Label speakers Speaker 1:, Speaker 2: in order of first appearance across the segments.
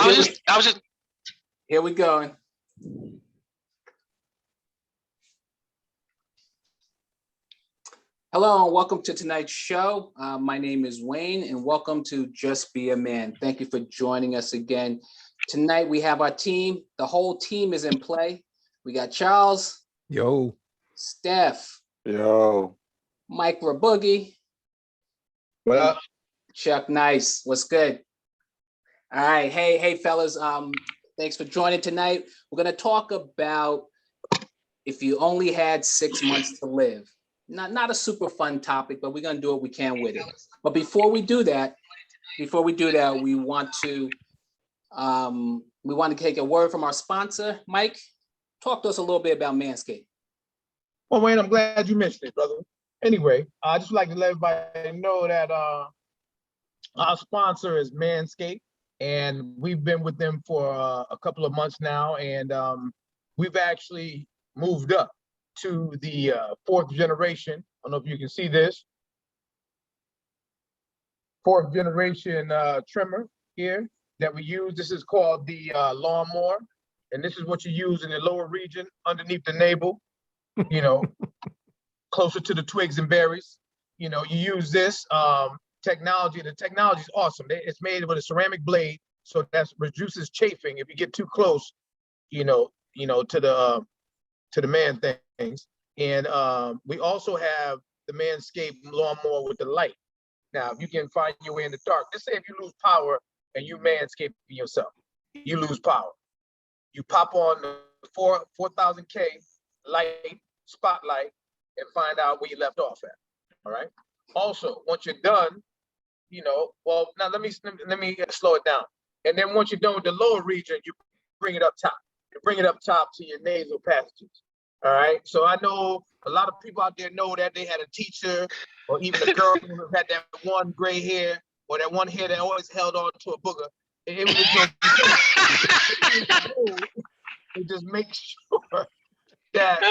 Speaker 1: I was just.
Speaker 2: Here we go. Hello and welcome to tonight's show. My name is Wayne and welcome to Just Be a Man. Thank you for joining us again. Tonight we have our team. The whole team is in play. We got Charles.
Speaker 3: Yo.
Speaker 2: Steph.
Speaker 4: Yo.
Speaker 2: Mike Raboogie.
Speaker 4: What up?
Speaker 2: Chuck Nice. What's good? All right. Hey, fellas. Thanks for joining tonight. We're going to talk about if you only had 6 months to live. Not a super fun topic, but we're going to do what we can with it. But before we do that, we want to take a word from our sponsor. Mike, talk to us a little bit about Manscaped.
Speaker 5: Well, Wayne, I'm glad you mentioned it, brother. Anyway, I just like to let everybody know that our sponsor is Manscaped, and we've been with them for a couple of months now, and we've actually moved up to the 4th generation. I don't know if you can see this. 4th generation trimmer here that we use. This is called the lawnmower, and this is what you use in the lower region underneath the navel, you know, closer to the twigs and berries. You know, you use this technology. The technology is awesome. It's made with a ceramic blade, so that reduces chafing if you get too close, you know, to the man things. And we also have the Manscaped lawnmower with the light. Now, if you can find your way in the dark, let's say if you lose power and you manscape yourself, you lose power. You pop on the 4000K light, spotlight, and find out where you left off at, all right? Also, once you're done, you know, well, now let me slow it down. And then once you're done with the lower region, you bring it up top. You bring it up top to your nasal passages, all right? So I know a lot of people out there know that they had a teacher or even a girl who had that one gray hair or that one hair that always held on to a booger. It was just make sure that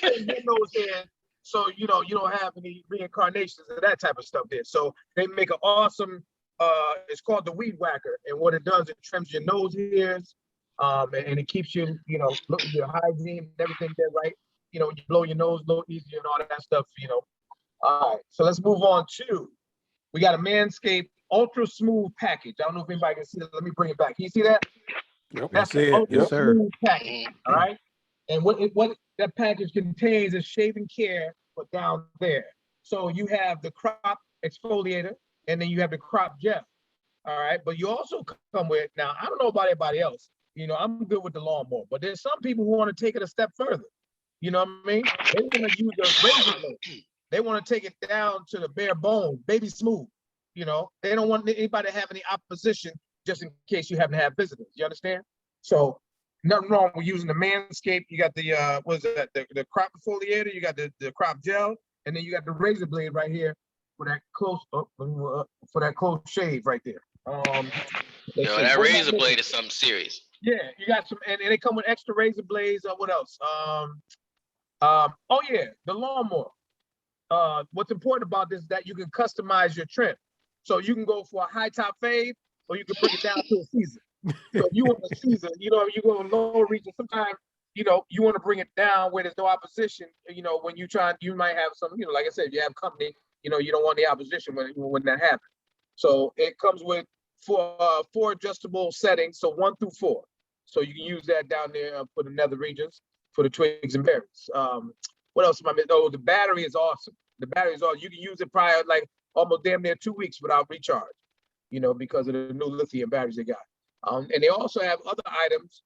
Speaker 5: you know here, so you know you don't have any reincarnations of that type of stuff there. So they make an awesome it's called the weed whacker, and what it does, it trims your nose hairs, and it keeps you, you know, look at your hygiene and everything there, right? You know, you blow your nose a little easier and all that stuff, you know. All right, so let's move on to, we got a Manscaped Ultra Smooth package. I don't know if anybody can see that. Let me bring it back. Can you see that?
Speaker 3: Yep.
Speaker 5: That's
Speaker 3: it.
Speaker 5: Ultra
Speaker 3: Yes, sir.
Speaker 5: Smooth package, all right? And what that package contains is shaving care, but down there. So you have the crop exfoliator, and then you have the crop gel, all right? But you also come with, now, I don't know about everybody else. You know, I'm good with the lawnmower, but there's some people who want to take it a step further. You know what I mean? They want to use a razor blade. They want to take it down to the bare bone, baby smooth. You know, they don't want anybody to have any opposition just in case you happen to have visitors. You understand? So nothing wrong with using the Manscaped. You got the what is that? The crop exfoliator. You got the crop gel, and then you got the razor blade right here for that close for that close shave right there.
Speaker 1: Yo, that razor blade is something serious.
Speaker 5: Yeah, you got some, and they come with extra razor blades. What else? Oh yeah, the lawnmower. What's important about this is that you can customize your trim. So you can go for a high top fade, or you can bring it down to a Caesar. So if you want a Caesar, you know, you go in lower region, sometimes, you know, you want to bring it down where there's no opposition. You know, when you might have some, you know, like I said, if you have company, you know, you don't want the opposition when that happens. So it comes with four adjustable settings, so 1 through 4. So you can use that down there for the nether regions, for the twigs and berries. What else am I missing? Oh, the battery is awesome. The battery is awesome. You can use it prior, like almost damn near 2 weeks without recharge, you know, because of the new lithium batteries they got. And they also have other items.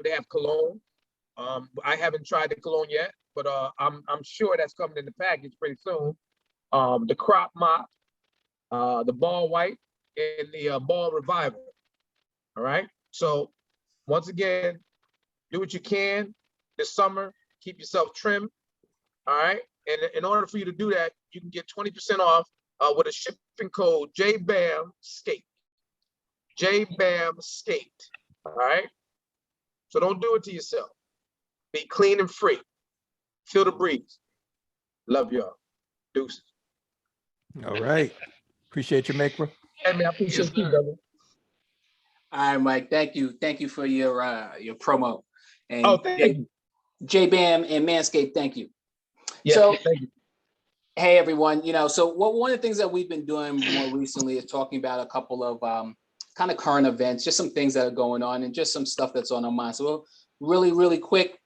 Speaker 5: They have cologne. I haven't tried the cologne yet, but I'm sure that's coming in the package pretty soon. The crop mop, the ball wipe, and the ball reviver. All right. So once again, do what you can this summer. Keep yourself trim. All right. And in order for you to do that, you can get 20% off with a shipping code JBAMSKATE. JBAMSKATE. All right. So don't do it to yourself. Be clean and free. Feel the breeze. Love y'all. Deuces.
Speaker 3: All right. Appreciate you, Makra.
Speaker 5: Hey man, I appreciate you, brother.
Speaker 2: All right, Mike. Thank you. Thank you for your promo. And
Speaker 5: Oh, thank you.
Speaker 2: J Bam and Manscaped, thank you.
Speaker 5: Yeah,
Speaker 2: So,
Speaker 5: thank you.
Speaker 2: hey everyone, so one of the things that we've been doing more recently is talking about a couple of kind of current events, just some things that are going on and just some stuff that's on our mind. So really quick,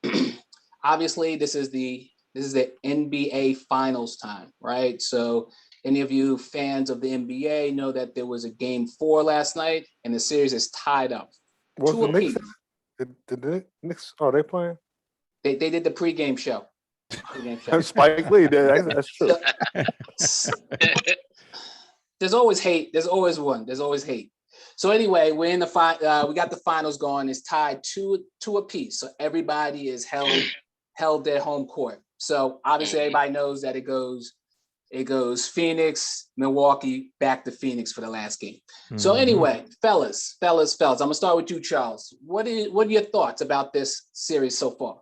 Speaker 2: obviously this is the NBA finals time, right? So any of you fans of the NBA know that there was a game 4 last night and the series is tied up.
Speaker 4: Was the Knicks?
Speaker 2: apiece.
Speaker 4: Did the Knicks? Are they playing?
Speaker 2: They did the pregame show.
Speaker 4: Spike Lee. That's true.
Speaker 2: There's always hate. There's always one. There's always hate. So anyway, we're in the we got the finals going. It's tied two apiece. So everybody is held their home court. So obviously everybody knows that it goes Phoenix, Milwaukee, back to Phoenix for the last game. So anyway, fellas, I'm gonna start with you, Charles. What are your thoughts about this series so far?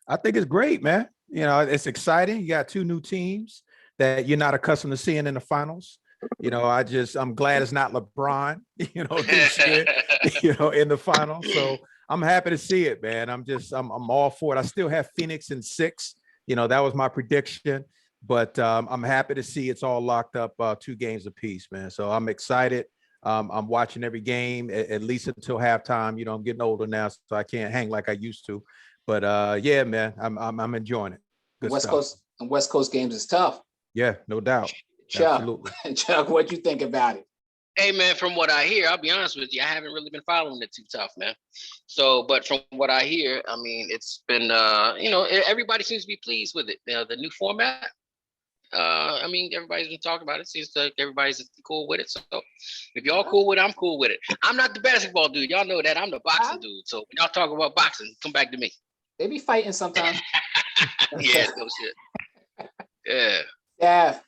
Speaker 3: I think it's great, man. It's exciting. You got two new teams that you're not accustomed to seeing in the finals. I'm glad it's not LeBron, this year, in the finals. So I'm happy to see it, man. I'm all for it. I still have Phoenix in 6. That was my prediction, but I'm happy to see it's all locked up 2 games apiece, man. So I'm excited. I'm watching every game at least until halftime. I'm getting older now, so I can't hang like I used to. But yeah, man, I'm enjoying it. Good
Speaker 2: West Coast games is tough.
Speaker 3: Yeah, no doubt.
Speaker 2: Chuck,
Speaker 3: absolutely.
Speaker 2: Chuck, what you think about it?
Speaker 1: Hey man, from what I hear, I'll be honest with you, I haven't really been following it too tough, man. So, but from what I hear, I mean, it's been, everybody seems to be pleased with it. The new format. I mean, everybody's been talking about it. Seems like everybody's cool with it. So, if y'all cool with it, I'm cool with it. I'm not the basketball dude. Y'all know that. I'm the boxing dude. So, when y'all talk about boxing, come back to me.
Speaker 2: They be fighting sometimes.
Speaker 1: Yeah, no shit. Yeah.
Speaker 2: Yeah.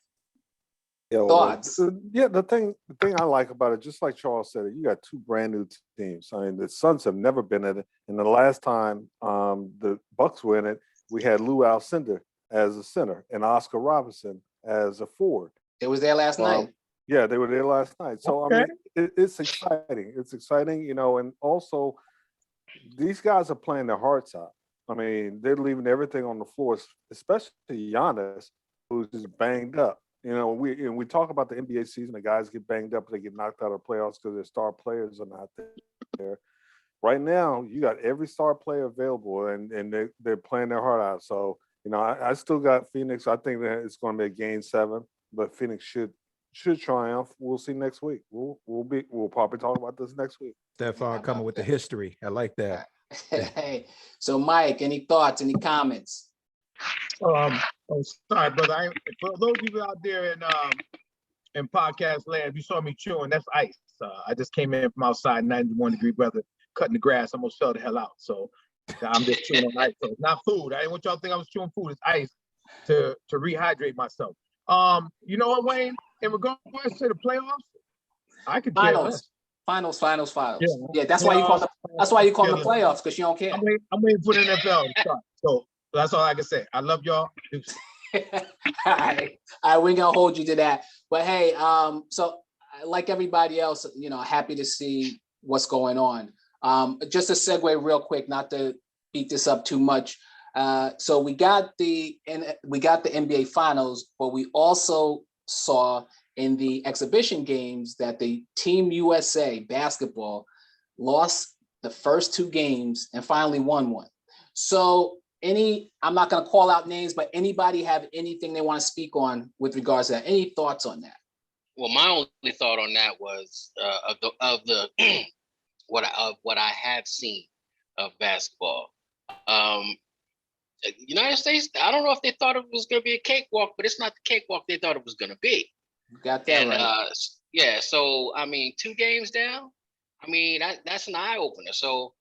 Speaker 2: Thoughts?
Speaker 4: The thing I like about it, just like Charles said, you got 2 brand new teams. I mean, the Suns have never been in it. And the last time the Bucks were in it, we had Lou Alcindor as a center and Oscar Robertson as a forward.
Speaker 2: It was there last night.
Speaker 4: Yeah, they were there last night. So
Speaker 5: okay.
Speaker 4: I mean, it's exciting. It's exciting, and also these guys are playing their hearts out. I mean, they're leaving everything on the floor, especially Giannis, who's just banged up. We talk about the NBA season. The guys get banged up, they get knocked out of playoffs because their star players are not there. Right now, you got every star player available, and they're playing their heart out. So, I still got Phoenix. I think that it's going to be a game 7, but Phoenix should triumph. We'll see next week. We'll probably talk about this next week.
Speaker 3: Stephon coming with the history. I like that.
Speaker 2: Hey, so Mike, any thoughts? Any comments?
Speaker 5: Oh, sorry, brother. For those of you out there in podcast land, if you saw me chewing, that's ice. I just came in from outside, 91-degree weather, cutting the grass. Almost fell the hell out. So I'm just chewing on ice. So it's not food. I didn't want y'all to think I was chewing food. It's ice to rehydrate myself. You know what, Wayne? In regards to the playoffs, I could care less.
Speaker 2: Finals.
Speaker 5: Yeah,
Speaker 2: that's why you call them. That's why you call them the playoffs, because you don't care.
Speaker 5: I'm waiting for the NFL to start. So that's all I can say. I love y'all.
Speaker 2: All right, we're gonna hold you to that. But hey, so like everybody else, happy to see what's going on. Just to segue real quick, not to beat this up too much. So we got the NBA Finals, but we also saw in the exhibition games that the Team USA basketball lost the first 2 games and finally won one. So I'm not going to call out names, but anybody have anything they want to speak on with regards to that? Any thoughts on that?
Speaker 1: Well, my only thought on that was of the what I have seen of basketball. United States, I don't know if they thought it was going to be a cakewalk, but it's not the cakewalk they thought it was going to be.
Speaker 2: Got that right.
Speaker 1: Yeah, so I mean, 2 games down. I mean, that's an eye opener. So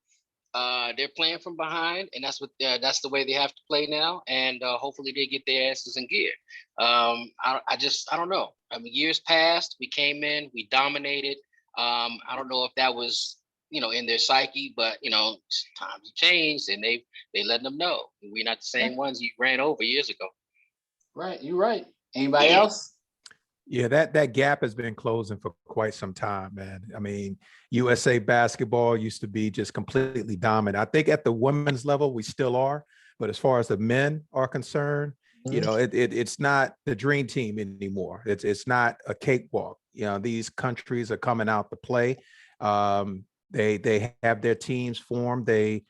Speaker 1: they're playing from behind, and that's the way they have to play now. And hopefully they get their asses in gear. I don't know. I mean, years passed. We came in, we dominated. I don't know if that was in their psyche, but times changed, and they letting them know we're not the same ones you ran over years ago.
Speaker 2: Right, you're right. Anybody else?
Speaker 3: Yeah, that gap has been closing for quite some time, man. I mean, USA basketball used to be just completely dominant. I think at the women's level, we still are, but as far as the men are concerned, you know, it's not the dream team anymore. It's not a cakewalk. You know, these countries are coming out to play. They have their teams formed. You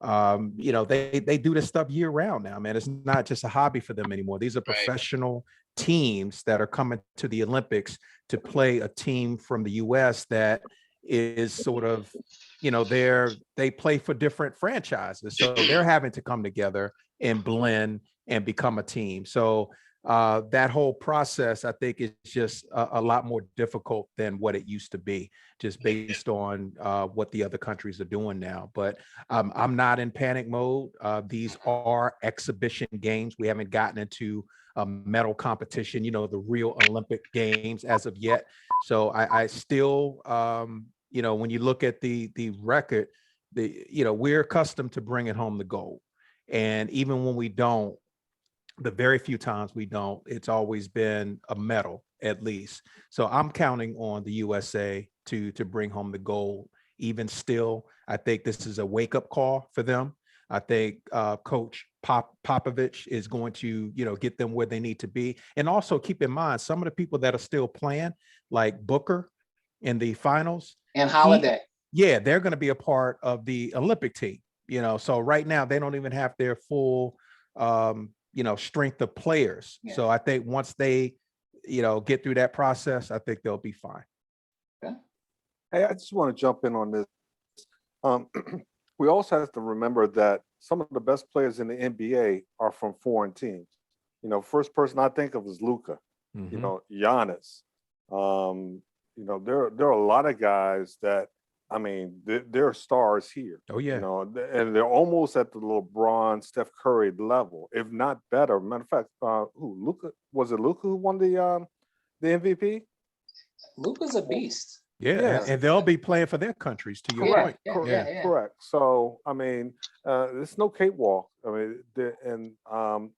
Speaker 3: know, they do this stuff year round now, man. It's not just a hobby for them anymore. These are
Speaker 1: Right.
Speaker 3: professional teams that are coming to the Olympics to play a team from the US that is sort of, you know, they play for different franchises. So they're having to come together and blend and become a team. So that whole process, I think, is just a lot more difficult than what it used to be, just based on what the other countries are doing now. But I'm not in panic mode. These are exhibition games. We haven't gotten into a medal competition, you know, the real Olympic games as of yet. So I still, you know, when you look at the record, you know, we're accustomed to bringing home the gold. And even when we don't, the very few times we don't, it's always been a medal at least. So I'm counting on the USA to bring home the gold. Even still, I think this is a wake up call for them. I think Coach Popovich is going to, you know, get them where they need to be. And also keep in mind, some of the people that are still playing, like Booker in the finals,
Speaker 2: And Holiday.
Speaker 3: yeah, they're going to be a part of the Olympic team. You know, so right now they don't even have their full, you know, strength of players.
Speaker 2: Yeah.
Speaker 3: So I think once they, you know, get through that process, I think they'll be fine.
Speaker 2: Okay.
Speaker 4: Hey, I just want to jump in on this. We also have to remember that some of the best players in the NBA are from foreign teams. You know, first person I think of is Luka. You know, Giannis. You know, there are a lot of guys that, I mean, they're stars here.
Speaker 3: Oh yeah.
Speaker 4: You know, and they're almost at the LeBron, Steph Curry level, if not better. Matter of fact, Luka, was it Luka who won the MVP?
Speaker 2: Luka's a beast.
Speaker 3: Yeah,
Speaker 4: Yeah.
Speaker 3: and they'll be playing for their countries. To your
Speaker 4: Correct.
Speaker 3: point,
Speaker 4: Correct. So, I mean, it's no cakewalk. I mean,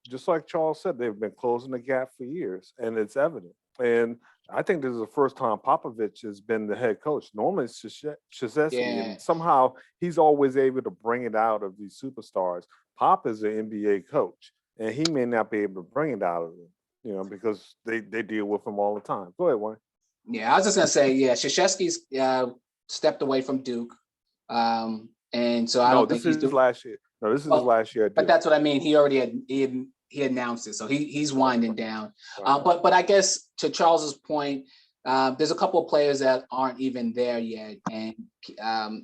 Speaker 4: just like Charles said, they've been closing the gap for years, and it's evident. And I think this is the first time Popovich has been the head coach. Normally it's Krzyzewski, and somehow he's always able to bring it out of these superstars. Pop is an NBA coach, and he may not be able to bring it out of them, you know, because they deal with him all the time. Go ahead, Wayne.
Speaker 2: Yeah, I was just gonna say, yeah, Krzyzewski's stepped away from Duke, and so I don't think he's doing
Speaker 4: last year. No, this is his last year.
Speaker 2: But that's what I mean. He already had he announced it, so he's winding down. But I guess to Charles's point, there's a couple of players that aren't even there yet, and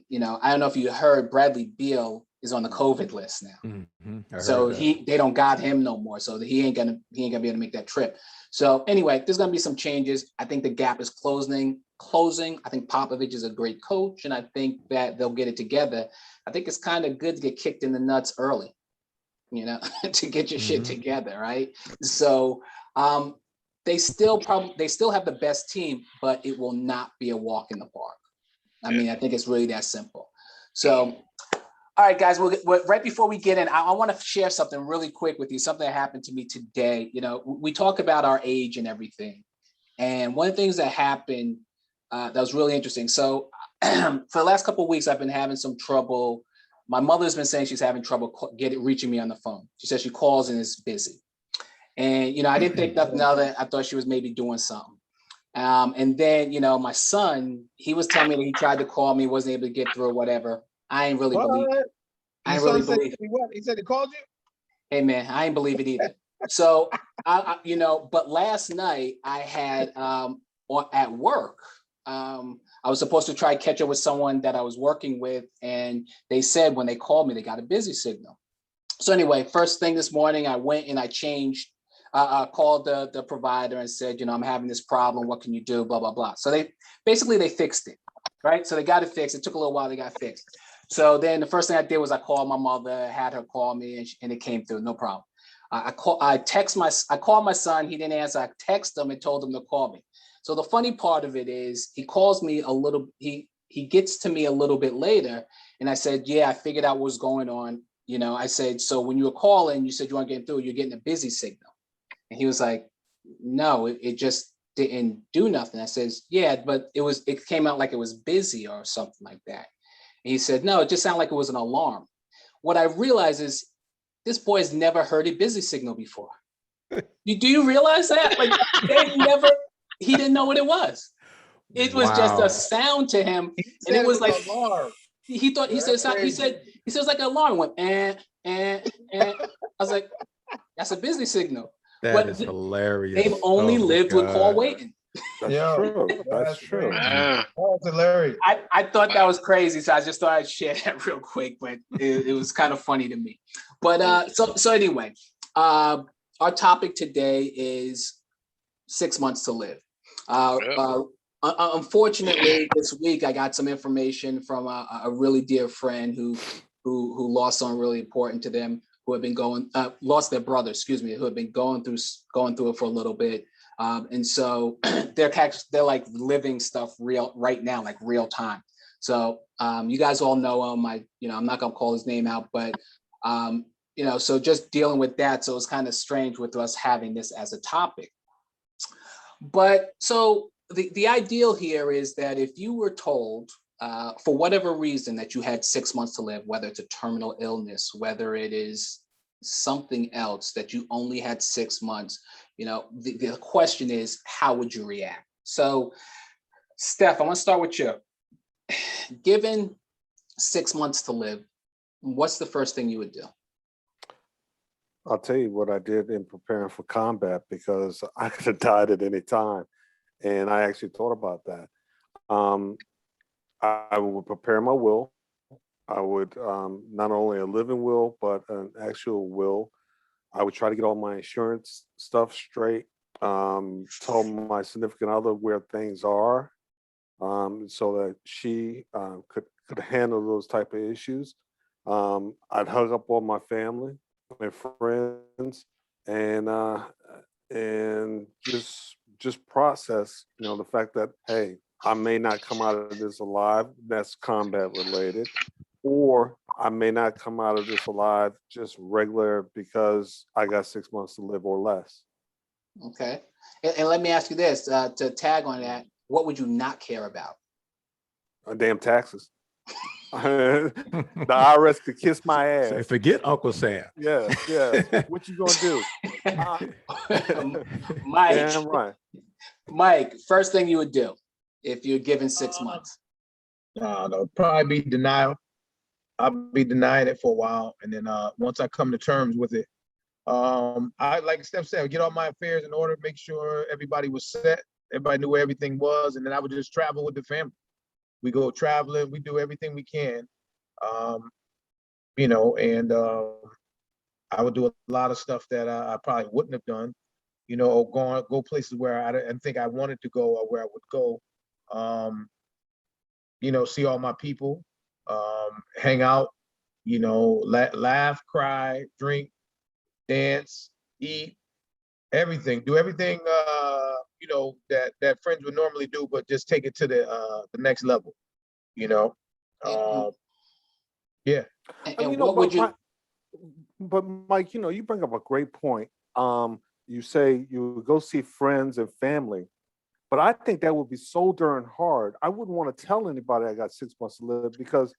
Speaker 2: you know, I don't know if you heard Bradley Beal is on the COVID list now. So they don't got him no more. So he ain't gonna be able to make that trip. So anyway, there's gonna be some changes. I think the gap is closing. I think Popovich is a great coach, and I think that they'll get it together. I think it's kind of good to get kicked in the nuts early, you know, to get your shit together, right? So they still have the best team, but it will not be a walk in the park. I mean, I think it's really that simple. So, all right, guys, right before we get in, I want to share something really quick with you, something that happened to me today. You know, we talk about our age and everything. And one of the things that happened that was really interesting. So for the last couple of weeks, I've been having some trouble. My mother's been saying she's having trouble reaching me on the phone. She says she calls and is busy. And, you know, I didn't think nothing of it. I thought she was maybe doing something. And then, you know, my son, he was telling me that he tried to call me, wasn't able to get through or whatever. I ain't really believe it. I ain't really believe it.
Speaker 5: What? He said he called you?
Speaker 2: Hey, man, I ain't believe it either. So, you know, but last night I had at work, I was supposed to try to catch up with someone that I was working with, and they said when they called me, they got a busy signal. So anyway, first thing this morning, I went and I changed, called the provider and said, you know, I'm having this problem. What can you do? Blah, blah, blah. So they fixed it, right? So they got it fixed. It took a little while. They got fixed. So then the first thing I did was I called my mother, had her call me, and it came through. No problem. I called my son. He didn't answer. I texted him and told him to call me. So the funny part of it is he calls me he gets to me a little bit later. And I said, yeah, I figured out what's going on. You know, I said, so when you were calling, you said you weren't getting through, you're getting a busy signal. And he was like, no, it just didn't do nothing. I says, yeah, but it came out like it was busy or something like that. And he said, no, it just sounded like it was an alarm. What I realized is this boy has never heard a busy signal before. Do you realize that? Like he didn't know what it was. It was just a sound to him.
Speaker 5: He
Speaker 2: And it
Speaker 5: said
Speaker 2: was like,
Speaker 5: alarm.
Speaker 2: he thought, he said,
Speaker 5: That's
Speaker 2: he said it was like an alarm went, I was like, that's a busy signal.
Speaker 3: That
Speaker 2: But
Speaker 3: is hilarious.
Speaker 2: they've only
Speaker 3: Oh my
Speaker 2: lived with call
Speaker 3: God.
Speaker 2: waiting.
Speaker 4: That's
Speaker 5: Yo,
Speaker 4: true. That's
Speaker 5: that's
Speaker 4: true.
Speaker 5: crazy.
Speaker 1: Uh,
Speaker 5: Oh, it's hilarious.
Speaker 2: I thought that was crazy, so I just thought I'd share that real quick, but it was kind of funny to me. But so anyway, our topic today is 6 months to live. Unfortunately, this week I got some information from a really dear friend who lost someone really important to them, who had been lost their brother, who had been going through it for a little bit. And so they're like living stuff right now, like real time. So you guys all know him. I'm not gonna call his name out, but so just dealing with that. So it's kind of strange with us having this as a topic. But so the ideal here is that if you were told for whatever reason that you had 6 months to live, whether it's a terminal illness, whether it is something else, that you only had 6 months, the question is, how would you react? So Steph, I want to start with you. Given 6 months to live, what's the first thing you would do?
Speaker 4: I'll tell you what I did in preparing for combat, because I could have died at any time. And I actually thought about that. I would prepare my will. I would not only a living will, but an actual will. I would try to get all my insurance stuff straight. Tell my significant other where things are, so that she could handle those type of issues. I'd hug up all my family and friends, and just process, the fact that, hey, I may not come out of this alive. That's combat related. Or I may not come out of this alive, just regular, because I got 6 months to live or less.
Speaker 2: Okay. And let me ask you this, to tag on that, what would you not care about?
Speaker 4: Damn taxes. The IRS could kiss my ass.
Speaker 3: Say, forget Uncle Sam.
Speaker 4: Yeah. What you gonna do?
Speaker 2: Mike,
Speaker 4: Damn right.
Speaker 2: Mike, first thing you would do if you're given 6 months?
Speaker 5: No, probably be denial. I'll be denying it for a while, and then once I come to terms with it, I, like Steph said, get all my affairs in order, make sure everybody was set, everybody knew where everything was, and then I would just travel with the family. We go traveling, we do everything we can, and I would do a lot of stuff that I probably wouldn't have done, or go places where I didn't think I wanted to go, or where I would go, see all my people, hang out, laugh, cry, drink, dance, eat, everything, do everything, that friends would normally do, but just take it to the next level, yeah.
Speaker 2: And what would you?
Speaker 4: But Mike, you bring up a great point. You say you would go see friends and family, but I think that would be so darn hard. I wouldn't want to tell anybody I got 6 months to live, because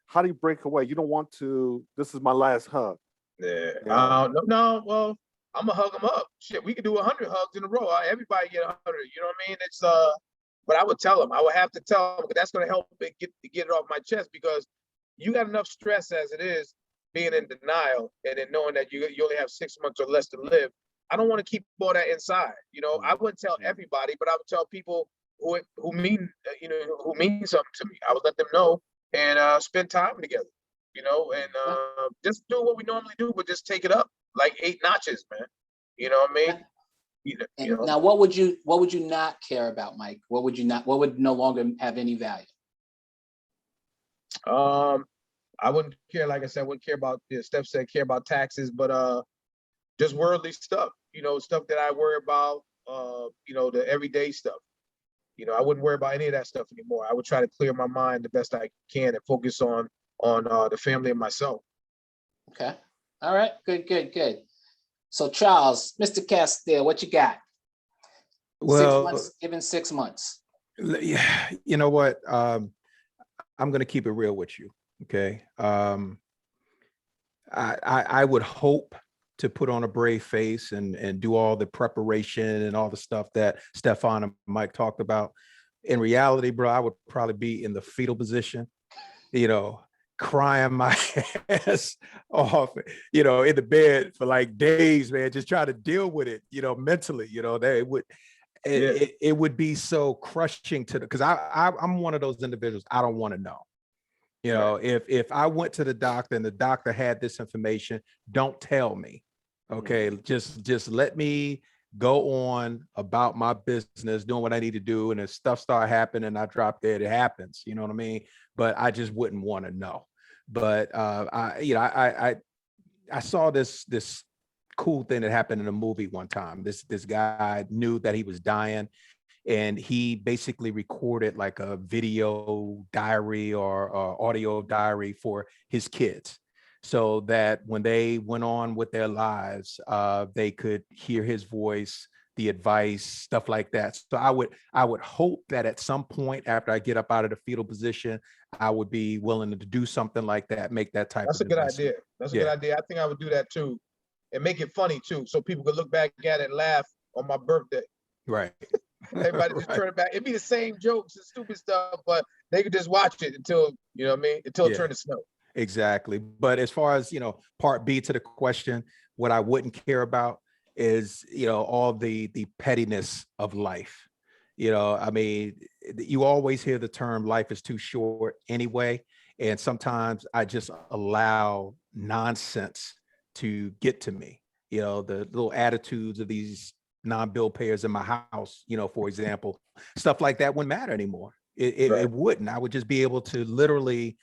Speaker 4: how do you break away? You don't want to. This is my last hug.
Speaker 5: Yeah.
Speaker 4: Yeah.
Speaker 5: No. Well, I'm gonna hug them up. Shit, we could do 100 hugs in a row. Everybody get 100. You know what I mean? It's but I would tell them. I would have to tell them, because that's gonna help it get it off my chest, because you got enough stress as it is, being in denial, and then knowing that you only have 6 months or less to live. I don't want to keep all that inside. I wouldn't tell everybody, but I would tell people who mean who mean something to me. I would let them know, and spend time together. And just do what we normally do, but just take it up like 8 notches, man. You know what I mean?
Speaker 2: Now, what would you not care about, Mike? What would no longer have any value?
Speaker 5: I wouldn't care, like I said, I wouldn't care about, Steph said, care about taxes, but just worldly stuff, stuff that I worry about, the everyday stuff. I wouldn't worry about any of that stuff anymore. I would try to clear my mind the best I can and focus on the family and myself.
Speaker 2: Okay. All right. Good. So Charles, Mr. Castile, what you got?
Speaker 3: Well,
Speaker 2: Given 6 months.
Speaker 3: yeah, you know what? I'm going to keep it real with you. Okay. I would hope to put on a brave face and do all the preparation and all the stuff that Stefan and Mike talked about. In reality, bro, I would probably be in the fetal position, you know, crying my ass off, in the bed for like days, man, just trying to deal with it, mentally, that it would it would be so crushing to the because I'm one of those individuals. I don't want to know. If I went to the doctor and the doctor had this information, don't tell me. Okay, just let me go on about my business, doing what I need to do, and if stuff start happening, I drop dead. It happens. You know what I mean? But I just wouldn't want to know. But I saw this cool thing that happened in a movie one time. This guy knew that he was dying, and he basically recorded like a video diary or audio diary for his kids, so that when they went on with their lives, they could hear his voice, the advice, stuff like that. So I would hope that at some point after I get up out of the fetal position, I would be willing to do something like that, make that type
Speaker 5: That's
Speaker 3: of
Speaker 5: a good
Speaker 3: investment.
Speaker 5: idea. That's a good idea. I think I would do that too, and make it funny too, so people could look back at it and laugh on my birthday.
Speaker 3: Right.
Speaker 5: Everybody just
Speaker 3: Right.
Speaker 5: turn it back. It'd be the same jokes and stupid stuff, but they could just watch it until, you know what I mean, until it
Speaker 3: Yeah.
Speaker 5: turns to snow.
Speaker 3: Exactly. But as far as, part B to the question, what I wouldn't care about is, all the pettiness of life. I mean, you always hear the term life is too short anyway. And sometimes I just allow nonsense to get to me. The little attitudes of these non-bill payers in my house, for example, stuff like that wouldn't matter anymore. It wouldn't. I would just be able to literally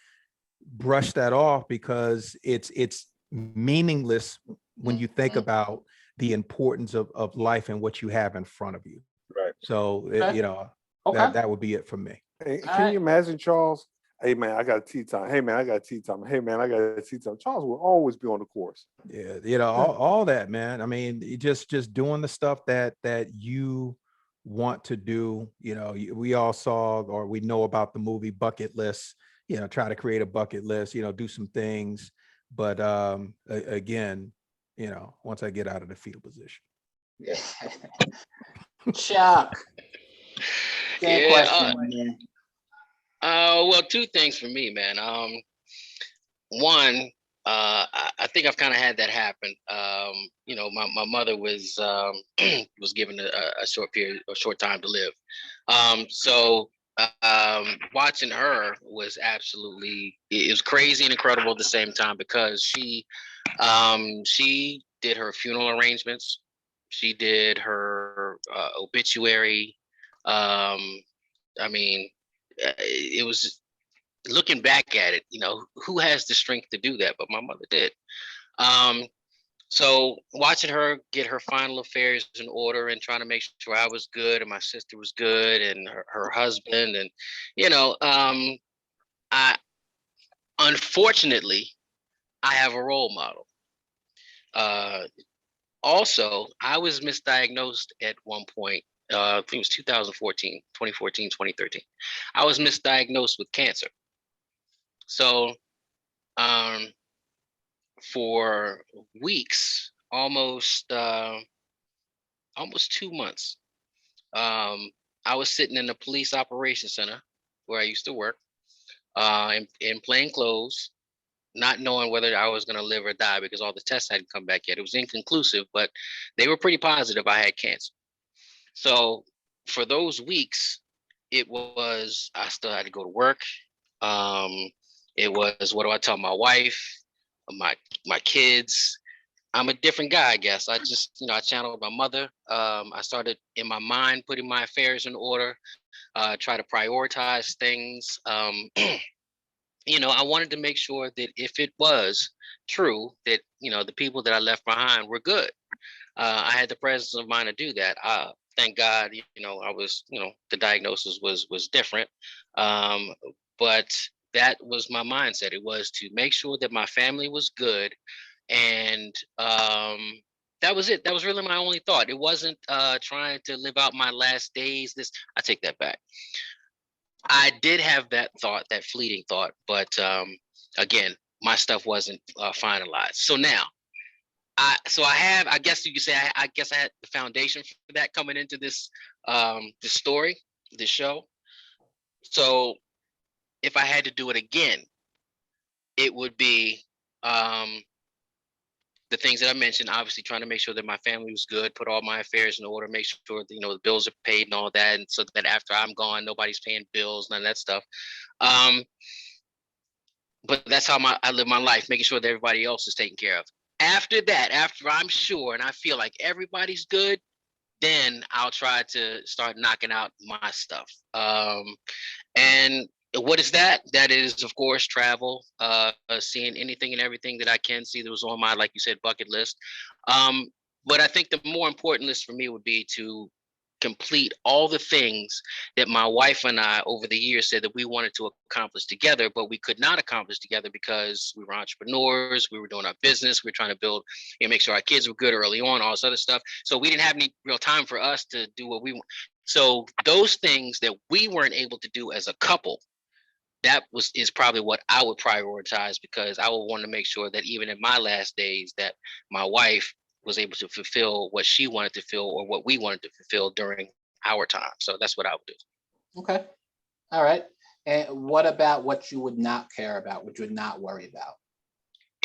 Speaker 3: brush that off because it's meaningless when you think about the importance of life and what you have in front of you.
Speaker 5: Right.
Speaker 3: So,
Speaker 2: Okay. Okay.
Speaker 3: that would be it for me.
Speaker 4: Hey,
Speaker 2: All
Speaker 4: can
Speaker 2: right.
Speaker 4: you imagine, Charles? Hey man, I got a tea time. Hey man, I got a tea time. Hey man, I got a tea time. Charles will always be on the course.
Speaker 3: Yeah, all that, man. I mean, just doing the stuff that you want to do. We all saw or we know about the movie Bucket List. Try to create a bucket list. Do some things, but again, once I get out of the fetal position.
Speaker 5: Yeah.
Speaker 2: Chuck. Same
Speaker 1: Yeah,
Speaker 2: question, man.
Speaker 1: well, two things for me, man. One, I think I've kind of had that happen. My mother was was given a short time to live. So watching her was it was crazy and incredible at the same time, because she did her funeral arrangements, she did her obituary. Um, I mean, it was, looking back at it, who has the strength to do that? But my mother did. Um, so watching her get her final affairs in order and trying to make sure I was good and my sister was good and her husband, and I unfortunately I have a role model. Uh, Also, I was misdiagnosed at one point. I think it was 2014, 2013. I was misdiagnosed with cancer. So um, for weeks, almost 2 months, I was sitting in the police operations center where I used to work, in plain clothes, not knowing whether I was going to live or die because all the tests hadn't come back yet. It was inconclusive, but they were pretty positive I had cancer. So for those weeks, I still had to go to work. Um, it was, what do I tell my wife, my my kids? I'm a different guy, I guess. I just, I channeled my mother. I started in my mind putting my affairs in order, try to prioritize things. I wanted to make sure that if it was true that, the people that I left behind were good. I had the presence of mind to do that. Thank God, I was, the diagnosis was different. Um, but that was my mindset. It was to make sure that my family was good, and that was it. That was really my only thought. It wasn't trying to live out my last days. I take that back. I did have that thought, that fleeting thought, but again, my stuff wasn't finalized. So now, I guess you could say, I guess I had the foundation for that coming into this story, this show. So if I had to do it again, it would be the things that I mentioned, obviously trying to make sure that my family was good, put all my affairs in order, make sure that, the bills are paid and all that. And so that after I'm gone, nobody's paying bills, none of that stuff. But that's how I live my life, making sure that everybody else is taken care of. After that, after I'm sure and I feel like everybody's good, then I'll try to start knocking out my stuff. And what is that? That is, of course, travel, seeing anything and everything that I can see that was on my, like you said, bucket list. But I think the more important list for me would be to complete all the things that my wife and I over the years said that we wanted to accomplish together, but we could not accomplish together because we were entrepreneurs, we were doing our business, we were trying to build and make sure our kids were good early on, all this other stuff. So we didn't have any real time for us to do what we want. So those things that we weren't able to do as a couple, is probably what I would prioritize, because I would want to make sure that even in my last days that my wife was able to fulfill what she wanted to fulfill or what we wanted to fulfill during our time. So that's what I would do.
Speaker 2: Okay. All right. And what about what you would not care about, what you would not worry about?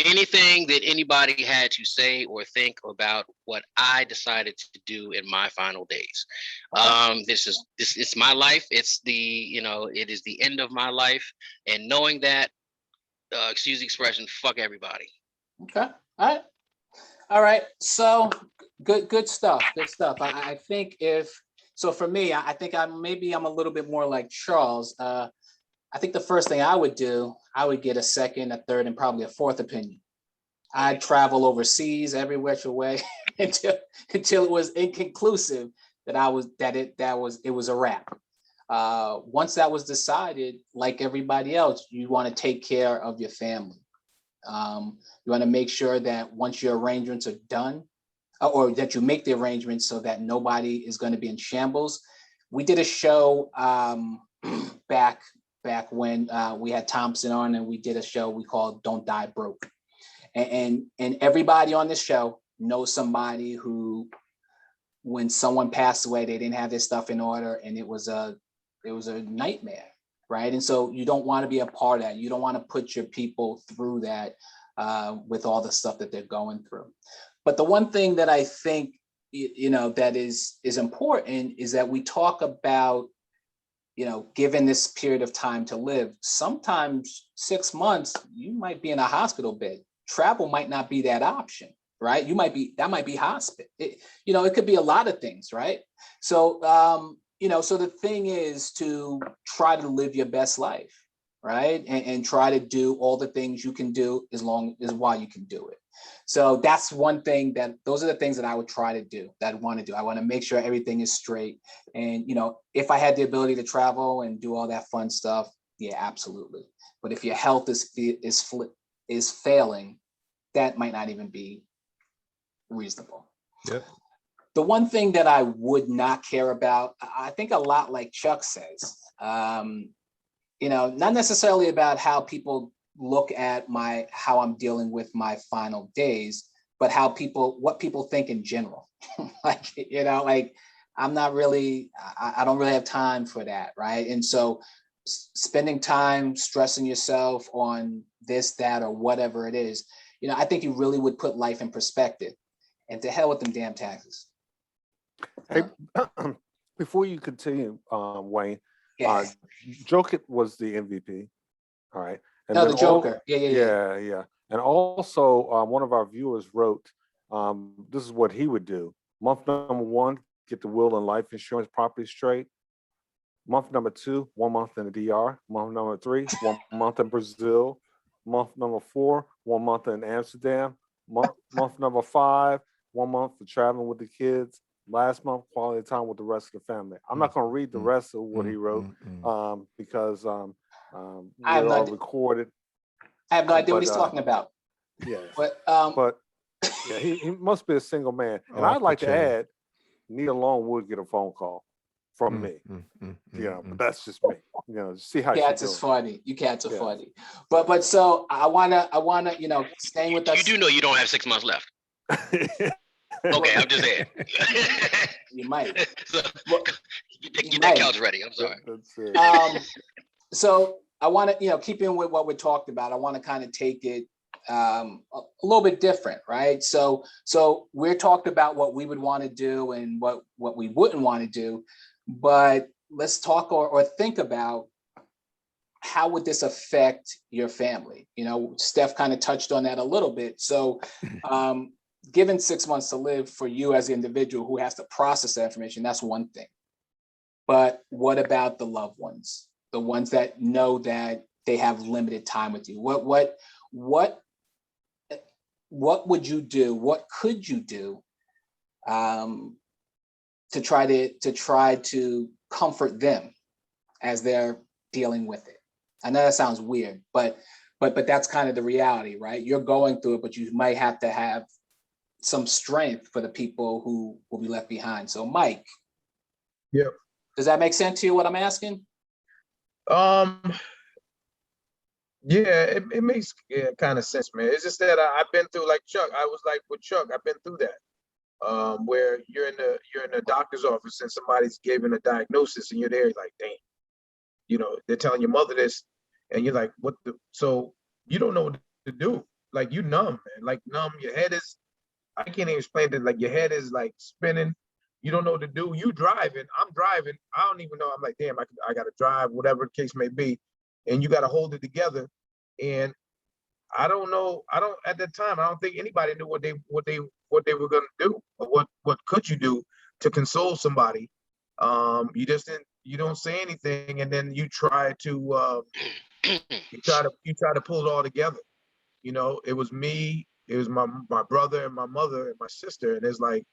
Speaker 1: Anything that anybody had to say or think about what I decided to do in my final days. This is my life. It's it is the end of my life. And knowing that, excuse the expression, fuck everybody.
Speaker 2: Okay. All right. So good stuff. Good stuff. I think for me, I think I'm a little bit more like Charles. I think the first thing I would do, I would get a second, a third, and probably a fourth opinion. I'd travel overseas every which way until it was inconclusive that it was a wrap. Once that was decided, like everybody else, you want to take care of your family. You want to make sure that once your arrangements are done, or that you make the arrangements so that nobody is going to be in shambles. We did a show back when we had Thompson on, and we did a show we called Don't Die Broke. And everybody on this show knows somebody who, when someone passed away, they didn't have their stuff in order, and it was a nightmare, right? And so you don't want to be a part of that. You don't want to put your people through that with all the stuff that they're going through. But the one thing that I think that is important is that we talk about, given this period of time to live. Sometimes 6 months, you might be in a hospital bed. Travel might not be that option, right? That might be hospice. It could be a lot of things, right? So, so the thing is to try to live your best life, right? And try to do all the things you can do as long as while you can do it. So that's one thing those are the things that I would try to do, that I want to do. I want to make sure everything is straight. And, if I had the ability to travel and do all that fun stuff, yeah, absolutely. But if your health is failing, that might not even be reasonable.
Speaker 3: Yep.
Speaker 2: The one thing that I would not care about, I think a lot like Chuck says, not necessarily about how people look at how I'm dealing with my final days, but what people think in general. I'm not really, I don't really have time for that, right? And so spending time stressing yourself on this, that, or whatever it is, I think you really would put life in perspective. And to hell with them damn taxes.
Speaker 4: Hey, before you continue, Wayne,
Speaker 2: Yeah.
Speaker 4: Jokic was the MVP. All right. And
Speaker 2: No,
Speaker 4: then
Speaker 2: the Joker. Yeah.
Speaker 4: And also, one of our viewers wrote, this is what he would do. Month number 1, get the will and life insurance property straight. Month number 2, 1 month in the DR. Month number 3, 1 month in Brazil. Month number 4, 1 month in Amsterdam. Month number 5, 1 month for traveling with the kids. Last month, quality time with the rest of the family. I'm not going to read the rest of what he wrote because we all recorded.
Speaker 2: I have no idea what he's talking about.
Speaker 4: Yeah.
Speaker 2: But
Speaker 4: Yeah, he must be a single man. And
Speaker 3: Oh, I
Speaker 4: I'd like
Speaker 3: feel
Speaker 4: to
Speaker 3: you.
Speaker 4: add, Nia Long would get a phone call from me. But that's just me. See how she
Speaker 2: Cats is
Speaker 4: doing.
Speaker 2: funny. You cats are
Speaker 4: Yeah.
Speaker 2: funny. But so I wanna, staying with
Speaker 1: You
Speaker 2: us.
Speaker 1: do know you don't have 6 months left. Okay, I'm just saying.
Speaker 2: You might.
Speaker 1: So,
Speaker 2: Well,
Speaker 1: get that couch ready. I'm sorry.
Speaker 4: That's it.
Speaker 2: So I want to, keep in with what we talked about. I want to kind of take it a little bit different, right? So we're talked about what we would want to do and what we wouldn't want to do, but let's talk or think about how would this affect your family? Steph kind of touched on that a little bit. So given 6 months to live for you as an individual who has to process that information, that's one thing. But what about the loved ones? The ones that know that they have limited time with you? What would you do? What could you do to try to comfort them as they're dealing with it? I know that sounds weird, but that's kind of the reality, right? You're going through it, but you might have to have some strength for the people who will be left behind. So, Mike.
Speaker 5: Yep.
Speaker 2: Does that make sense to you, what I'm asking?
Speaker 5: Yeah, it makes kind of sense, man. It's just that I've been through, like Chuck. I was like with Chuck. I've been through that. Where you're in the doctor's office and somebody's giving a diagnosis and you're there, like, dang, they're telling your mother this, and you're like, what the? So you don't know what to do. Like, you numb, man. Like, numb. Your head is. I can't even explain it. Like, your head is like spinning. You don't know what to do. You driving. I'm driving. I don't even know. I'm like, damn, I got to drive, whatever the case may be, and you got to hold it together. And I don't know. At that time. I don't think anybody knew what they were gonna do, or what could you do to console somebody. You just didn't. You don't say anything, and then you try to pull it all together. It was me. It was my brother and my mother and my sister, and it's like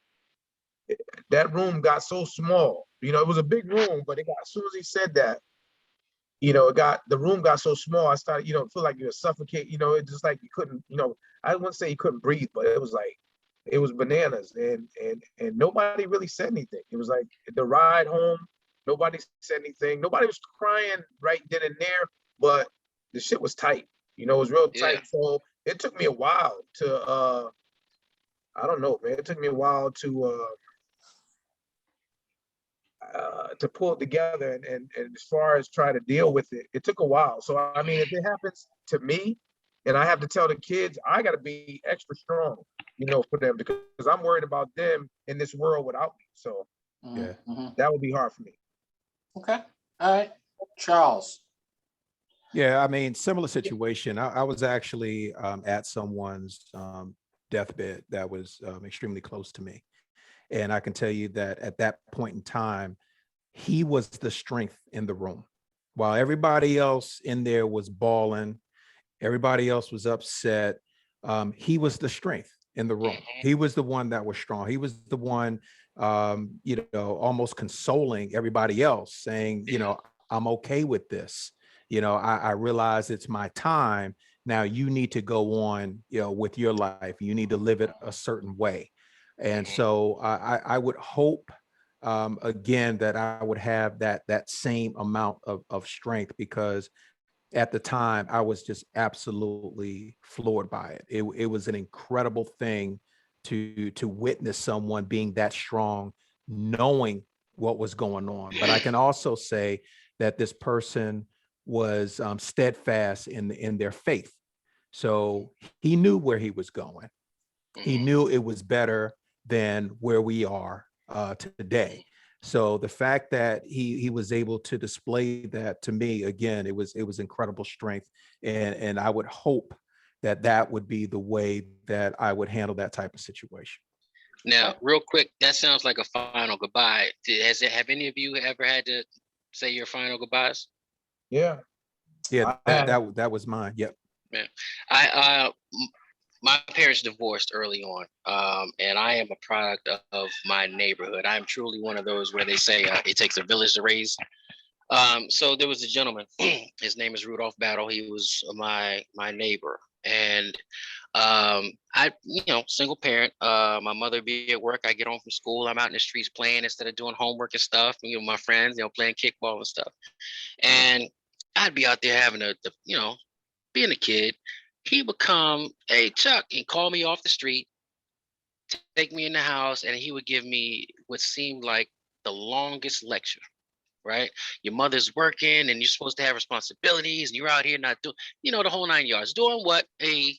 Speaker 5: that room got so small. It was a big room, but as soon as he said that, the room got so small. I started, feel like you were suffocating. It's just like you couldn't, I wouldn't say you couldn't breathe, but it was bananas, and nobody really said anything. It was like the ride home, nobody said anything. Nobody was crying right then and there, but the shit was tight. It was real tight.
Speaker 1: Yeah.
Speaker 5: So it took me a while to, I don't know, man. It took me a while to pull it together, and as far as try to deal with it, it took a while. So I mean, if it happens to me and I have to tell the kids, I got to be extra strong, for them, because I'm worried about them in this world without me. So
Speaker 3: Yeah.
Speaker 5: that would be hard for me.
Speaker 2: Okay. All right. Charles.
Speaker 3: Yeah, I mean, similar situation. I was actually at someone's deathbed that was extremely close to me. And I can tell you that at that point in time, he was the strength in the room. While everybody else in there was bawling, everybody else was upset, he was the strength in the room. He was the one that was strong. He was the one, almost consoling everybody else, saying, I'm okay with this. I realize it's my time. Now you need to go on, with your life. You need to live it a certain way. And so I would hope, again, that I would have that same amount of strength, because at the time I was just absolutely floored by it. It was an incredible thing to witness someone being that strong, knowing what was going on. But I can also say that this person was steadfast in their faith. So he knew where he was going. He knew it was better than where we are today. So the fact that he was able to display that, to me, again, it was incredible strength. And I would hope that would be the way that I would handle that type of situation.
Speaker 1: Now, real quick, that sounds like a final goodbye. Have any of you ever had to say your final goodbyes?
Speaker 5: Yeah.
Speaker 3: Yeah, that was mine. Yep.
Speaker 1: Yeah. My parents divorced early on, and I am a product of my neighborhood. I am truly one of those where they say it takes a village to raise. So there was a gentleman. His name is Rudolph Battle. He was my neighbor, and I, single parent. My mother be at work. I get home from school. I'm out in the streets playing instead of doing homework and stuff. My friends, playing kickball and stuff. And I'd be out there having being a kid. He would come, hey Chuck, and call me off the street, take me in the house, and he would give me what seemed like the longest lecture. Right? Your mother's working, and you're supposed to have responsibilities, and you're out here not doing, the whole 9 yards, doing what an